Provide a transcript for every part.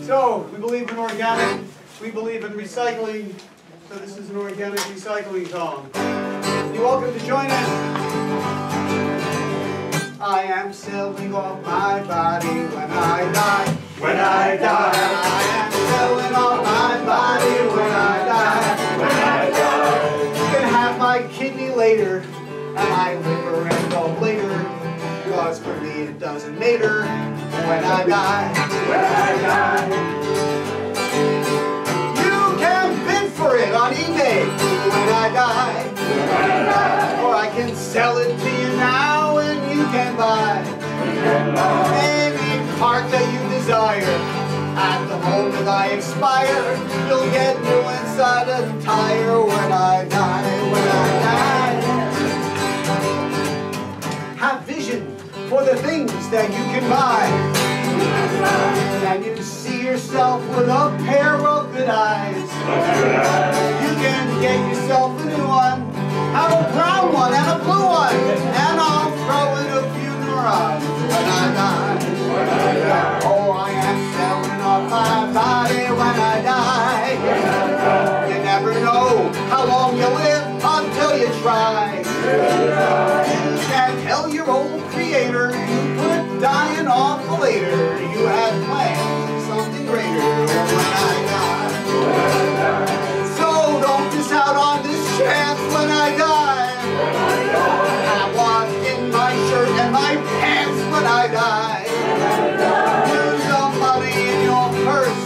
So, we believe in organic, we believe in recycling, so this is an organic recycling song. You're welcome to join us. I am selling off my body when I die. When I die. I am selling off my body when I die. When I die. You can have my kidney later, and my liver and gallbladder. Because for me it doesn't matter when I die. When I die. You can bid for it on eBay when I die. When I die. Or I can sell it to you now and you can buy any part that you desire. At the moment I expire, you'll get new inside a tire when I die. When I die. Have vision for the things that you can buy. And you see yourself with a pair of good eyes. You can get yourself a new one, have a brown one and a blue one, and I'll throw in a few neurons when I die. When I die. Oh, I am selling off my body when I die. When I die. You never know how long you live until you try. You can tell your old creator you put dying off for later. You had plans for something greater when I die. When I die. So don't miss out on this chance when I die. When I die. I want in my shirt and my pants when I die. When I die. Use the money in your purse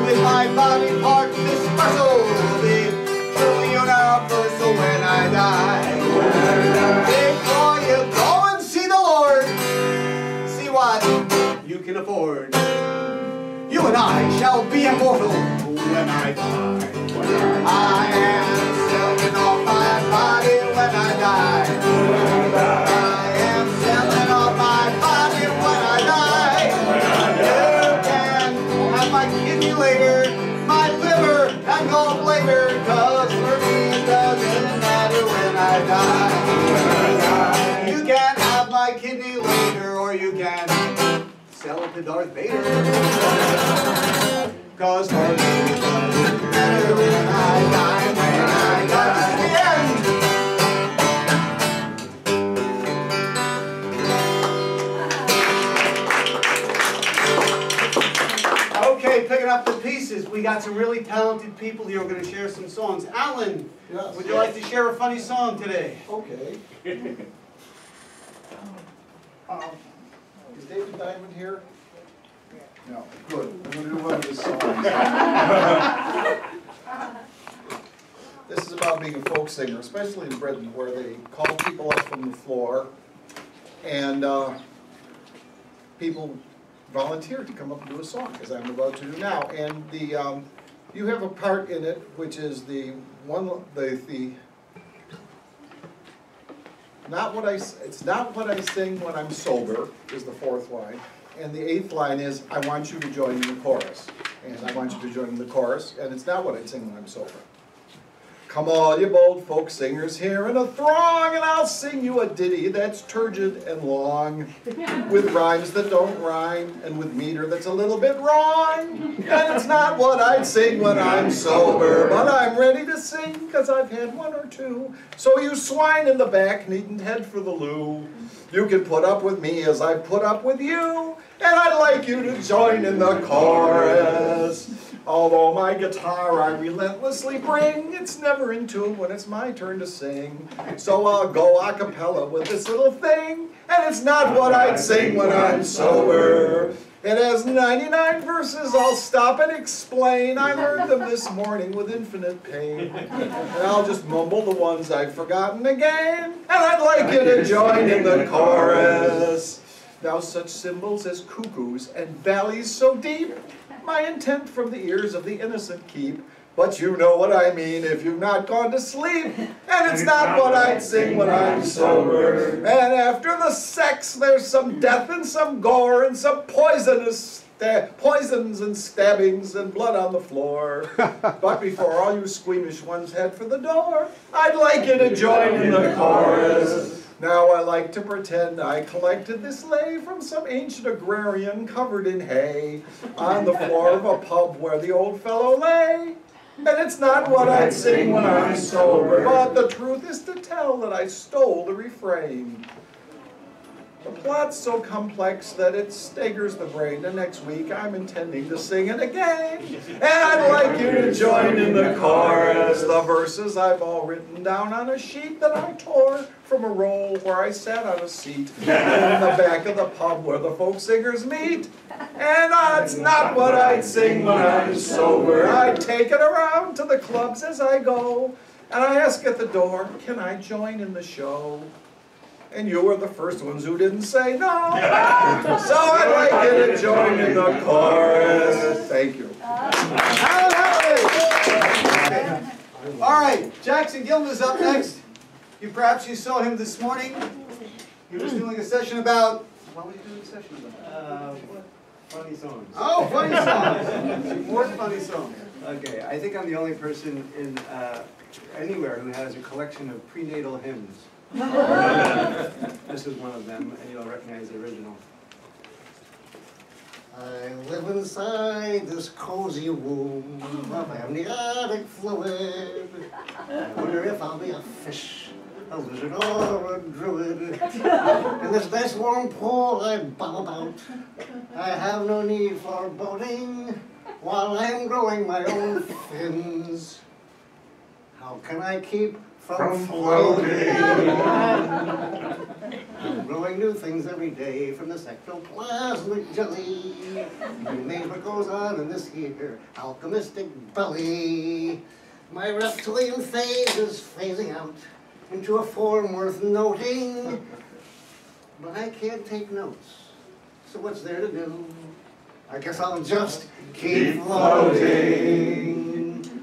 with my body part dispersal. The true universal when I die. When I die. Before you go and see the Lord, see what you can afford. You and I shall be immortal when I die. I am selling off my body when I die. I am selling off my body when I die. You can have my kidney later, my liver and gallbladder, 'cause for me it doesn't matter when I die. You can have my kidney later, or you can sell it to Darth Vader. 'Cause for me it doesn't matter when I die. When I die. The end. Okay, picking up the pieces. We got some really talented people here who are going to share some songs. Alan, yes. Would you like to share a funny song today? Okay. Is David Diamond here? No. Good. I'm going to do one of his songs. This is about being a folk singer, especially in Britain, where they call people up from the floor, and people volunteer to come up and do a song, as I'm about to do now. And the you have a part in it, which is the it's not what I sing when I'm sober, is the 4th line. And the 8th line is, I want you to join in the chorus. And I want you to join in the chorus, and it's not what I sing when I'm sober. Come all you bold folk singers here in a throng, and I'll sing you a ditty that's turgid and long, with rhymes that don't rhyme, and with meter that's a little bit wrong. And it's not what I'd sing when I'm sober, but I'm ready to sing, 'cause I've had one or two. So you swine in the back needn't head for the loo. You can put up with me as I put up with you, and I'd like you to join in the chorus. Although my guitar I relentlessly bring, it's never in tune when it's my turn to sing. So I'll go a cappella with this little thing, and it's not what I'd sing when I'm sober. It has 99 verses, I'll stop and explain. I learned them this morning with infinite pain. And I'll just mumble the ones I've forgotten again, and I'd like you to join in the chorus. Now such symbols as cuckoos and valleys so deep, my intent from the ears of the innocent keep. But you know what I mean if you've not gone to sleep. And it's not what I'd sing when I'm sober. And after the sex there's some death and some gore and some poisons and stabbings and blood on the floor. But before all you squeamish ones head for the door, I'd like you to join in the chorus. Now I like to pretend I collected this lei from some ancient agrarian covered in hay on the floor of a pub where the old fellow lay. And it's not what I'd sing when I'm sober, but the truth is to tell that I stole the refrain. The plot's so complex that it staggers the brain, and next week I'm intending to sing it again. And I'd like you to join in the chorus. The verses I've all written down on a sheet that I tore from a roll where I sat on a seat in the back of the pub where the folk singers meet. And it's not what I'd sing when I'm sober. I'd take it around to the clubs as I go, and I ask at the door, can I join in the show? And you were the first ones who didn't say no. So I'd like you to join in the chorus. Thank you. All right, Jackson Gilman is up next. Perhaps you saw him this morning. He was doing a session about, what was he doing a session about? Funny songs. Oh, funny songs. More funny songs. Okay, I think I'm the only person in anywhere who has a collection of prenatal hymns. This is one of them, and you'll recognize the original. I live inside this cozy womb of amniotic fluid. I wonder if I'll be a fish, a lizard, or a druid. In this nice warm pool I bob about. I have no need for boating while I'm growing my own fins. How can I keep from floating? I'm growing new things every day from this ectoplasmic jelly. You name what goes on in this here alchemistic belly. My reptilian phase is phasing out into a form worth noting. But I can't take notes, so what's there to do? I guess I'll just keep floating.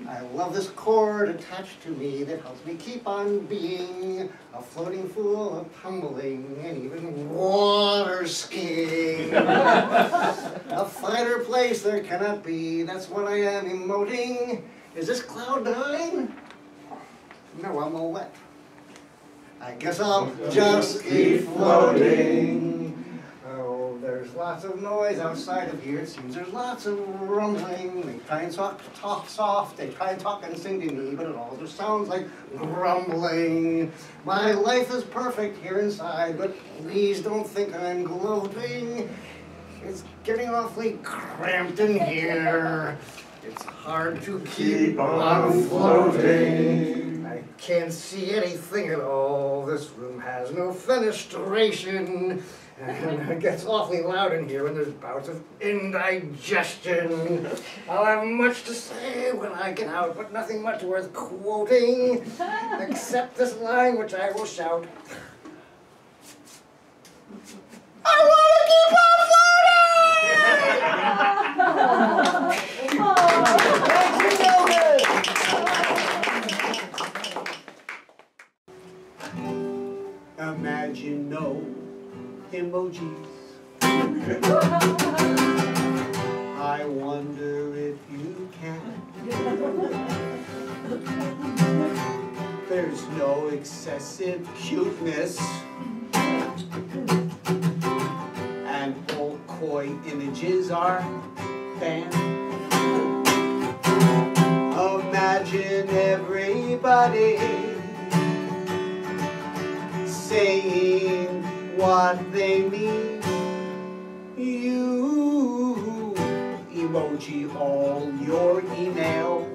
I love this cord attached to me that helps me keep on being a floating fool of tumbling and even water skiing. A finer place there cannot be, that's what I am emoting. Is this cloud nine? No, I'm all wet. I guess I'll just keep floating. Oh, there's lots of noise outside of here. It seems there's lots of rumbling. They try and talk soft. They try and talk and sing to me, but it all just sounds like grumbling. My life is perfect here inside, but please don't think I'm gloating. It's getting awfully cramped in here. It's hard to keep on floating. I can't see anything at all. This room has no fenestration. And it gets awfully loud in here when there's bouts of indigestion. I'll have much to say when I get out, but nothing much worth quoting, except this line which I will shout. I want to keep on floating! Imagine no emojis. I wonder if you can. There's no excessive cuteness, and old coy images are banned. Imagine everybody saying what they mean. You emoji all your email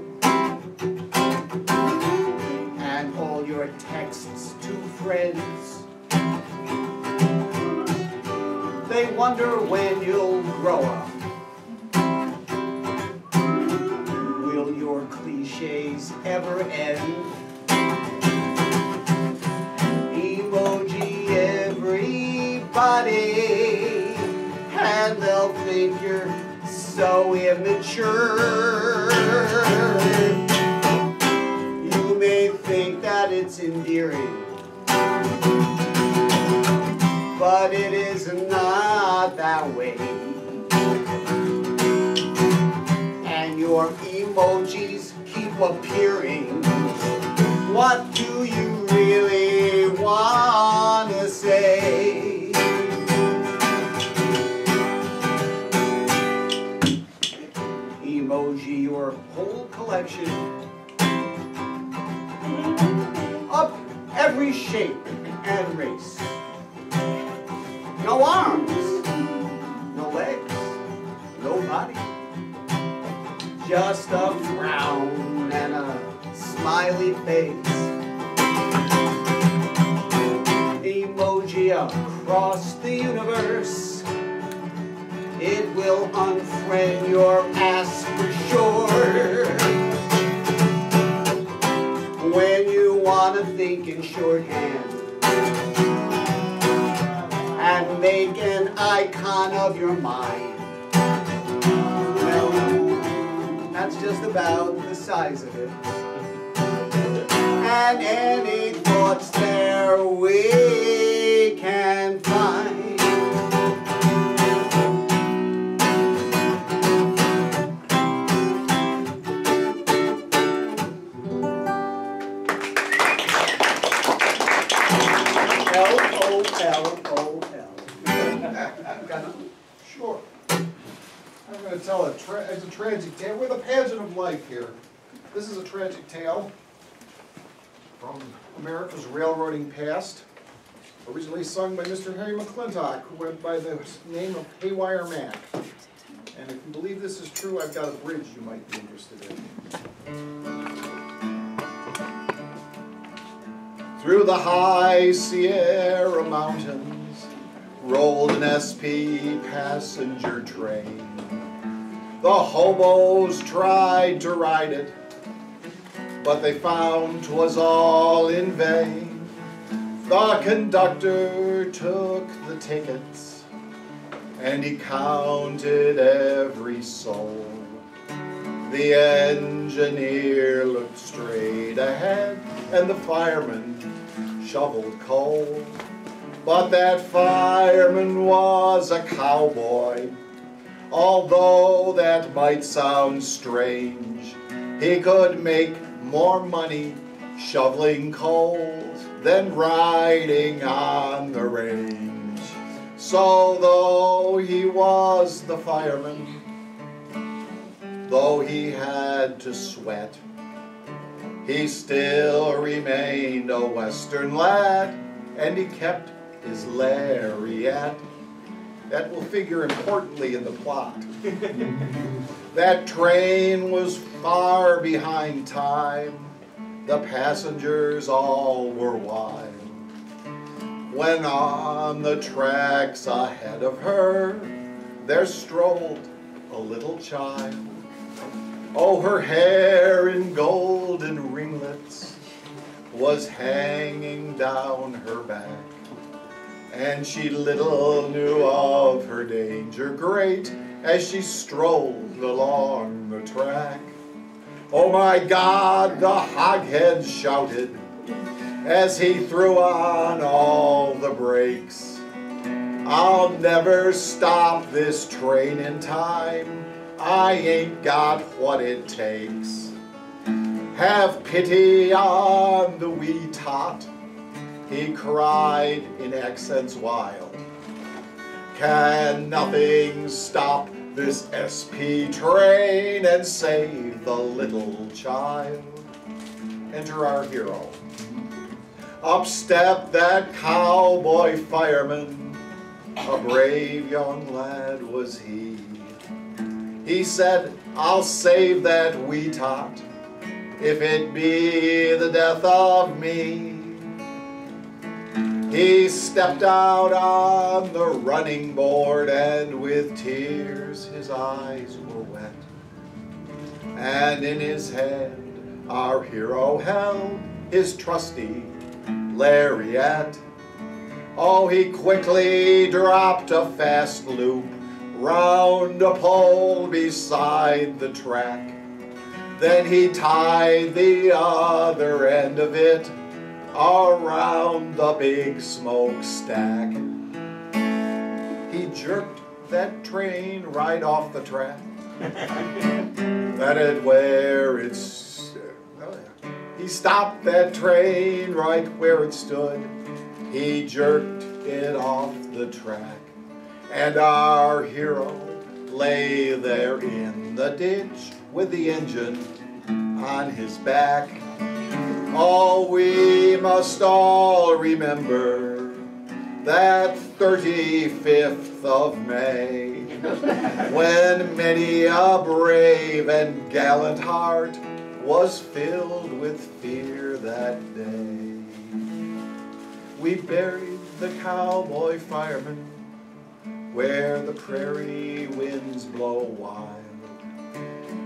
and all your texts to friends. They wonder when you'll grow up. Will your cliches ever end? Emoji everybody, and they'll think you're so immature. You may think that it's endearing, but it is not that way. And your emojis keep appearing. What do you really want to emoji your whole collection of every shape and race. No arms, no legs, no body. Just a frown and a smiley face. Emoji across the universe. It will unfriend your ass for sure. When you want to think in shorthand and make an icon of your mind, well, that's just about the size of it. And any thoughts there we can find. L-O-L-O-L. Sure. I'm going to tell it's a tragic tale. We're the pageant of life here. This is a tragic tale from America's railroading past, originally sung by Mr. Harry McClintock, who went by the name of Haywire Mac. And if you believe this is true, I've got a bridge you might be interested in. Through the high Sierra Mountains rolled an SP passenger train. The hobos tried to ride it, but they found 'twas all in vain. The conductor took the tickets, and he counted every soul. The engineer looked straight ahead, and the fireman shoveled coal. But that fireman was a cowboy. Although that might sound strange, he could make more money shoveling coals than riding on the range. So though he was the fireman, though he had to sweat, he still remained a Western lad, and he kept his lariat. That will figure importantly in the plot. That train was far behind time. The passengers all were wild. When on the tracks ahead of her, there strolled a little child. Oh, her hair in golden ringlets was hanging down her back, and she little knew of her danger great as she strolled along the track. Oh my God, the hoghead shouted as he threw on all the brakes. I'll never stop this train in time. I ain't got what it takes. Have pity on the wee tot, he cried in accents wild. Can nothing stop this SP train and save the little child? Enter our hero. Up stepped that cowboy fireman, a brave young lad was he. He said, I'll save that wee tot, if it be the death of me. He stepped out on the running board, and with tears his eyes were wet. And in his hand our hero held his trusty lariat. Oh, he quickly dropped a fast loop round a pole beside the track. Then he tied the other end of it around the big smokestack. He jerked that train right off the track. That is where it's... He stopped that train right where it stood. He jerked it off the track. And our hero lay there in the ditch with the engine on his back. Oh, we must all remember that 35th of May, when many a brave and gallant heart was filled with fear that day. We buried the cowboy fireman where the prairie winds blow wild.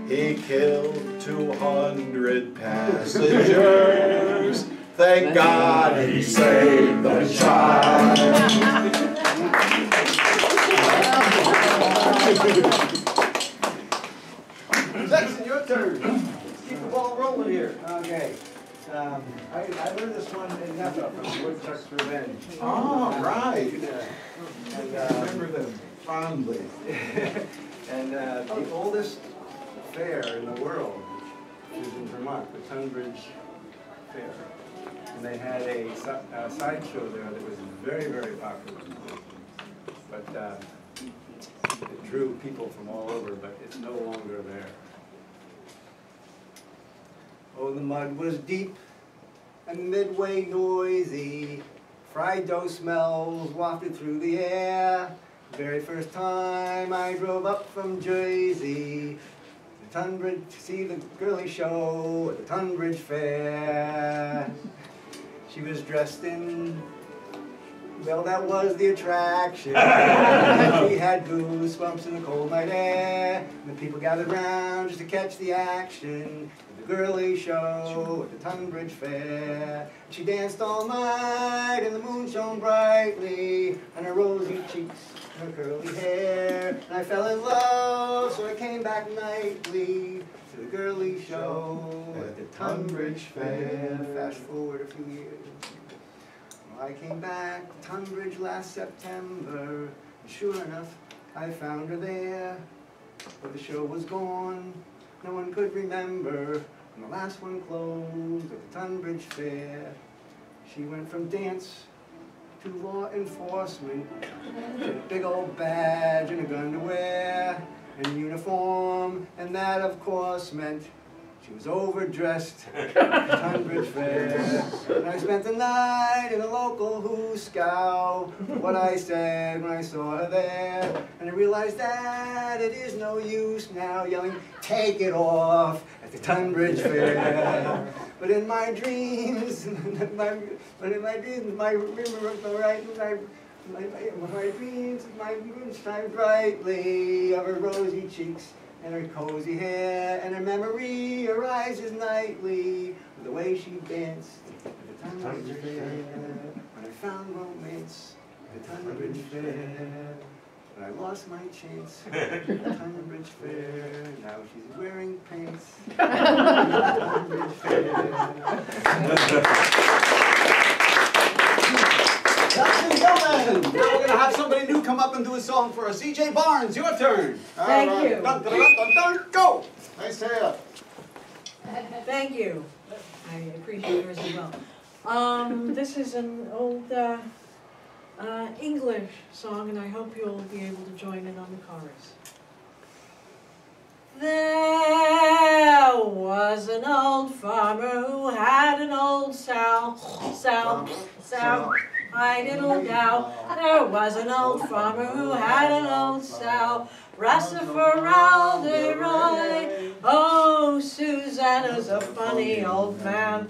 He killed 200 passengers. Thank God he saved the child. Jackson, your turn. Let's keep the ball rolling here. Okay. I learned this one in NEFFA from Woodchuck's Revenge. Oh, right. And, Remember them fondly. and the oldest fair in the world is in Vermont, the Tunbridge Fair. And they had a sideshow there that was very, very popular. But it drew people from all over, but it's no longer there. Oh, the mud was deep and midway noisy. Fried dough smells wafted through the air. The very first time I drove up from Jersey to Tunbridge to see the girly show at the Tunbridge Fair. She was dressed in, well, that was the attraction. She had goosebumps in the cold night air. And the people gathered round just to catch the action. The girly show at the Tunbridge Fair. She danced all night and the moon shone brightly on her rosy cheeks and her curly hair. And I fell in love, so I came back nightly to the girly show at the Tunbridge Fair. Fast forward a few years. I came back to Tunbridge last September, and sure enough, I found her there. But the show was gone, no one could remember, and the last one closed at the Tunbridge Fair. She went from dance to law enforcement, with a big old badge and a gun to wear, and uniform, and that of course meant she was overdressed at the Tunbridge Fair. And I spent the night in a local hooscow. What I said when I saw her there. And I realized that it is no use now yelling, "Take it off!" at the Tunbridge Fair. But in my dreams, my moon shine brightly of her rosy cheeks and her cozy hair, and her memory arises nightly with the way she danced at the Tunbridge Fair. When I found romance at the Tunbridge Fair, but I lost my chance at the Tunbridge Fair. Now she's wearing pants at the Tunbridge Fair. Ladies and gentlemen, now we're going to have somebody new come up and do a song for us. CJ Barnes, your turn. Thank you. Dun, dun, dun, dun, dun, go. Nice hair. Thank you. I appreciate yours as well. This is an old English song, and I hope you'll be able to join in on the chorus. There was an old farmer who had an old sow. I diddle dow. There was an old farmer who had an old sow. Rastafari, oh, Susanna's a funny old man.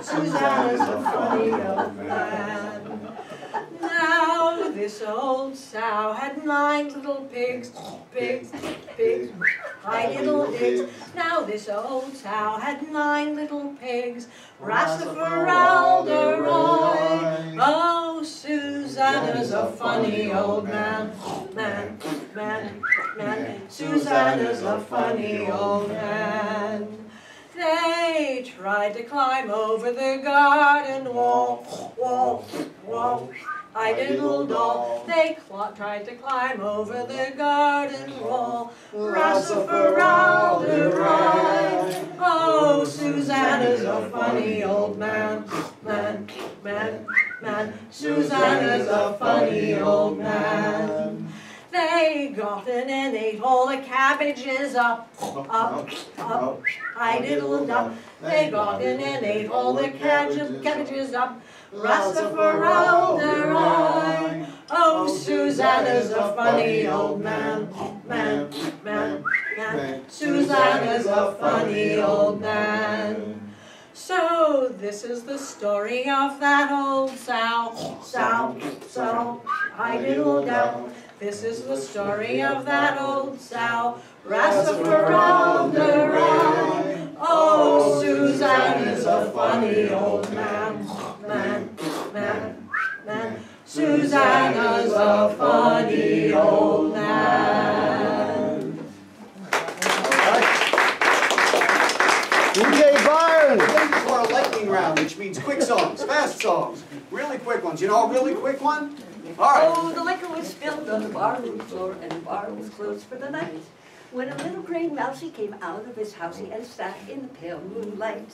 Susanna's a funny old man. Now this old sow had 9 little pigs, I little pigs. Now this old sow had 9 little pigs. Rastafari, oh, Susanna's a funny old man. Susanna's a funny old man. They tried to climb over the garden wall. I diddled all. They tried to climb over the garden wall. Rastafari, oh, Susanna's a funny old man. Susanna's a funny old man. They They got in and ate all the cabbages up, up, up, high-diddle-dum. They got in and ate all the cabbages up, Rastafari. Oh, Susanna's a funny old man. Susanna's a funny old man. So this is the story of that old sow, high-diddle-dum. This is the story of that old sow, Rastafari. Oh, Susanna's a funny old man. Susanna's a funny old man. DJ Byron! This is for a lightning round, which means quick songs, fast songs, really quick ones. You know a really quick one? All right. Oh, the liquor was spilled on the barroom floor, and the bar was closed for the night. When a little gray mousey came out of his housey and sat in the pale moonlight,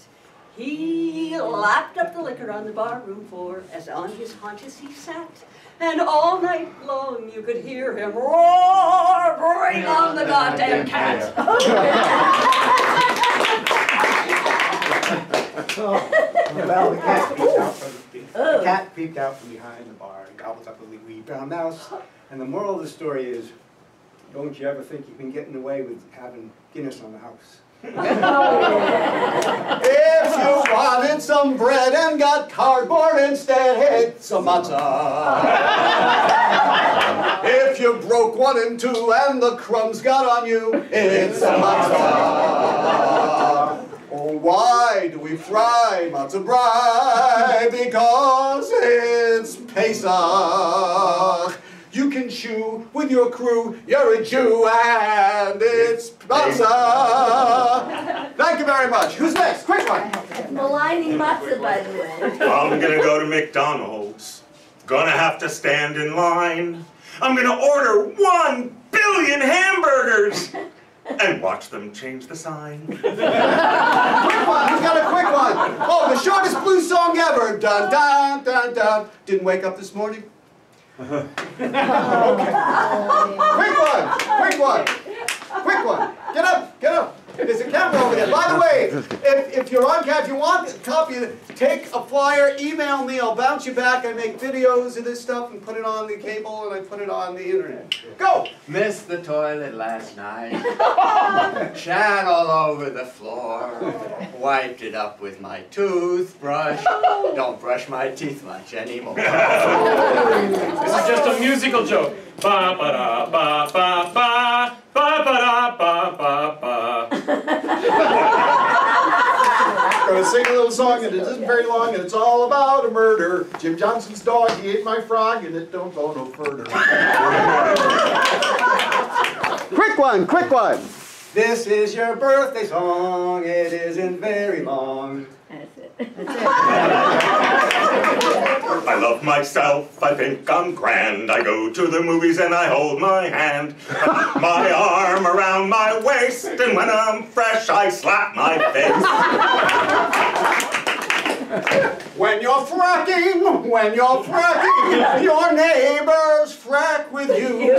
he lapped up the liquor on the barroom floor as on his haunches he sat. And all night long you could hear him roar, bring on the goddamn cat. Well, the cat peeped out from behind the bar and gobbles up a wee brown mouse. And the moral of the story is, don't you ever think you can get in the way with having Guinness on the house. If you wanted some bread and got cardboard instead, it's a matzah. If you broke one in two and the crumbs got on you, it's a matzah. Oh, why do we fry matzah brei? Because it's Pesach. You can chew with your crew, you're a Jew, and it's matzah. Thank you very much. Who's next? Quick one. Maligning matzah, by the way. I'm gonna go to McDonald's. Gonna have to stand in line. I'm gonna order 1 billion hamburgers and watch them change the sign. Quick one. Who's got a quick one? Oh, the shortest blues song ever. Dun dun dun dun. Didn't wake up this morning. Okay. Quick one. Get up. There's a camera over there. By the way, if you're on camera, if you want a copy, take a flyer, email me, I'll bounce you back. I make videos of this stuff and put it on the cable and I put it on the internet. Go! Missed the toilet last night. Shat all over the floor. Wiped it up with my toothbrush. Don't brush my teeth much anymore. This is just a musical joke. Ba ba da ba ba ba ba ba da ba ba ba. I'm going to sing a little song, and it isn't very long, and it's all about a murder. Jim Johnson's dog, he ate my frog, and it don't go no further. Quick one. This is your birthday song. It isn't very long. That's it. I love myself, I think I'm grand. I go to the movies and I hold my hand. I put my arm around my waist, and when I'm fresh, I slap my face. When you're fracking, your neighbors frack with you.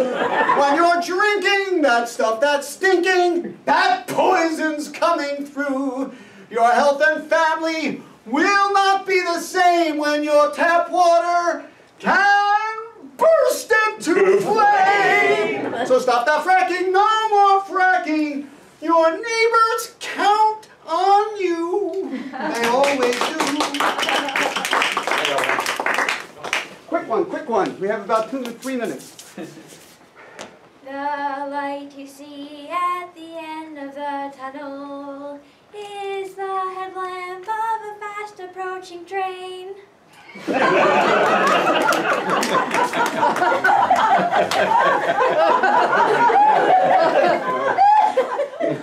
When you're drinking that stuff that's stinking, that poison's coming through. Your health and family will not be the same when your tap water can burst into flame. So stop that fracking, no more fracking. Your neighbors count on you. They always do. Quick one. We have about 2 to 3 minutes. The light you see at the end of the tunnel is the headlamp of a fast approaching train.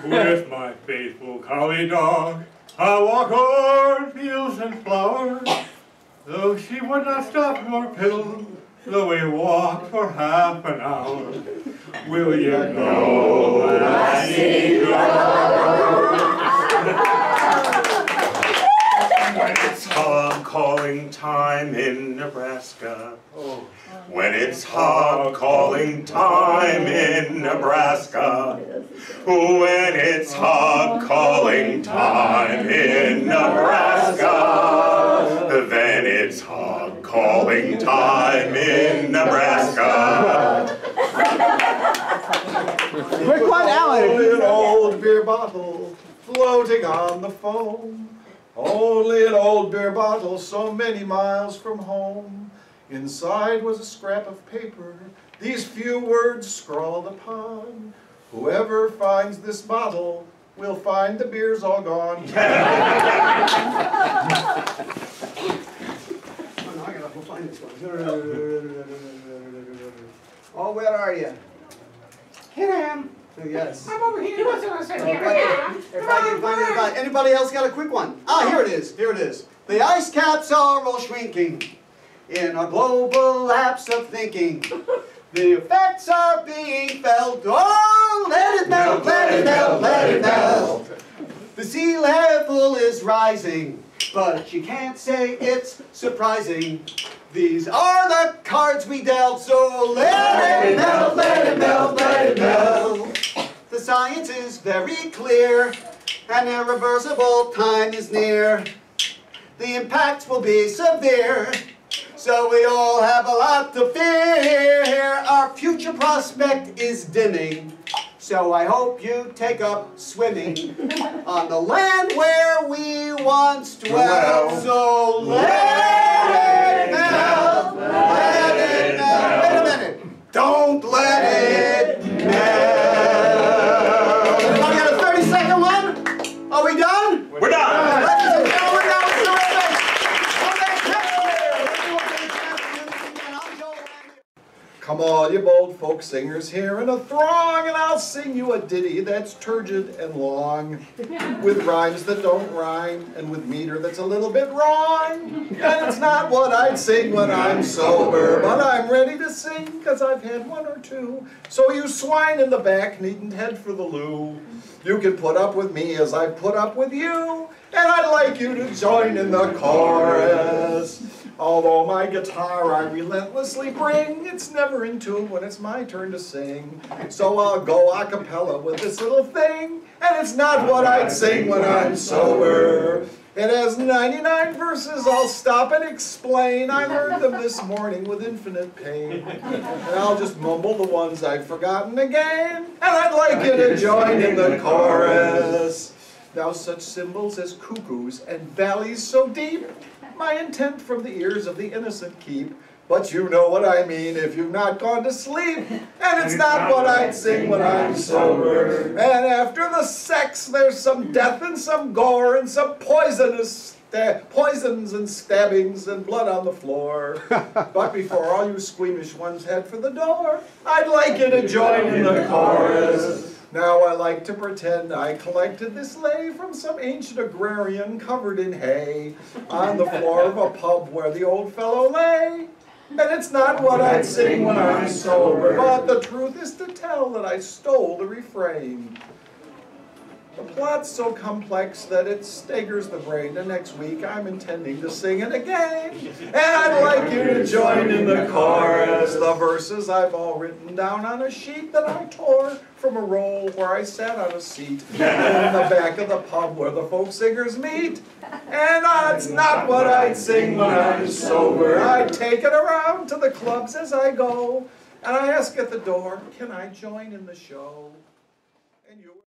With my faithful collie dog, I walk o'er fields and flowers, though she would not stop nor piddle, though we walked for half an hour. Will you go, lassie, go? When it's hog calling time in Nebraska, When it's hog calling time in Nebraska. When it's hog calling time in Nebraska. Then it's hog calling time in Nebraska. Quick one, Alan. Only an old beer bottle floating on the foam. Only an old beer bottle so many miles from home. Inside was a scrap of paper, these few words scrawled upon. Whoever finds this bottle will find the beer's all gone. Oh, no, I gotta go find this one. Oh, where are you? Here I am. Yes. I'm over here. He wasn't going to say here I am. If I can find it, anybody else got a quick one? Ah, here it is. Here it is. The ice caps are all shrinking in a global lapse of thinking. The effects are being felt. Oh, let it melt, let it melt, let it melt. The sea level is rising, but you can't say it's surprising. These are the cards we dealt, so let it melt, let it melt, let it melt. The science is very clear, and irreversible time is near. The impacts will be severe, so we all have a lot to fear. Our future prospect is dimming, so I hope you take up swimming on the land where we once dwelt. So let it melt, let it melt. Wait a minute. Don't let it melt. Everybody got a 30-second one? Are we done? We're done. Ladies and gentlemen, that was terrific. Come all you bold folk singers here in a throng, and I'll sing you a ditty that's turgid and long, with rhymes that don't rhyme, and with meter that's a little bit wrong. And it's not what I'd sing when I'm sober, but I'm ready to sing, because I've had one or two. So you swine in the back needn't head for the loo. You can put up with me as I put up with you, and I'd like you to join in the chorus. Although my guitar I relentlessly bring, it's never in tune when it's my turn to sing. So I'll go a cappella with this little thing, and it's not what I'd sing when I'm sober. It has 99 verses, I'll stop and explain. I learned them this morning with infinite pain. And I'll just mumble the ones I've forgotten again, and I'd like you to join in the chorus. Now such symbols as cuckoos and valleys so deep, my intent from the ears of the innocent keep. But you know what I mean if you've not gone to sleep. And it's not what I'd sing when I'm sober. And after the sex, there's some death and some gore and some poisons and stabbings and blood on the floor. But before all you squeamish ones head for the door, I'd like you to join in the chorus. Now I like to pretend I collected this lay from some ancient agrarian covered in hay on the floor of a pub where the old fellow lay. And it's not what I'd sing when I'm sober, but the truth is to tell that I stole the refrain. The plot's so complex that it staggers the brain, and next week I'm intending to sing it again. And I'd like you to join in the chorus. The verses I've all written down on a sheet that I tore from a roll where I sat on a seat in the back of the pub where the folk singers meet. And it's not what I'd sing when I'm sober. I'd take it around to the clubs as I go, and I ask at the door, can I join in the show? And you